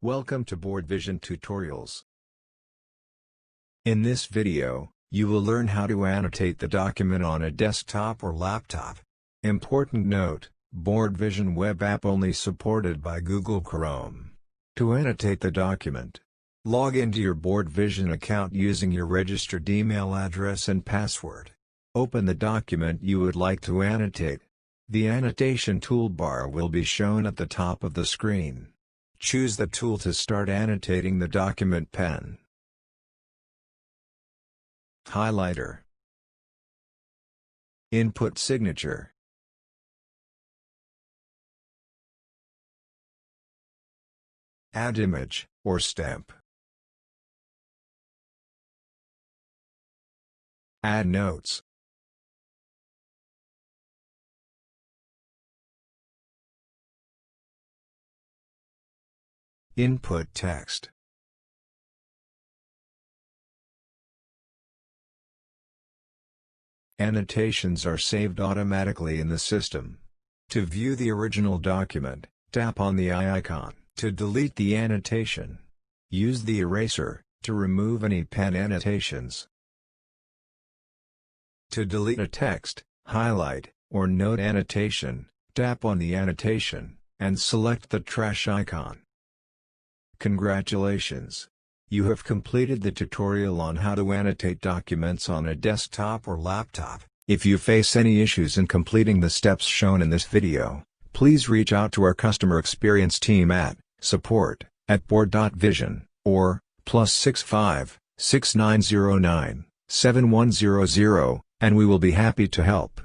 Welcome to Board.Vision tutorials. In this video, you will learn how to annotate the document on a desktop or laptop. Important note, Board.Vision web app only supported by Google Chrome. To annotate the document, log into your Board.Vision account using your registered email address and password. Open the document you would like to annotate. The annotation toolbar will be shown at the top of the screen. Choose the tool to start annotating the document: pen, highlighter, input signature, add image, or stamp, add notes, input text. Annotations are saved automatically in the system. To view the original document, tap on the eye icon. To delete the annotation, use the eraser to remove any pen annotations. To delete a text, highlight, or note annotation, tap on the annotation, and select the trash icon. Congratulations! You have completed the tutorial on how to annotate documents on a desktop or laptop. If you face any issues in completing the steps shown in this video, please reach out to our customer experience team at support@board.vision or +65 6909 7100, and we will be happy to help.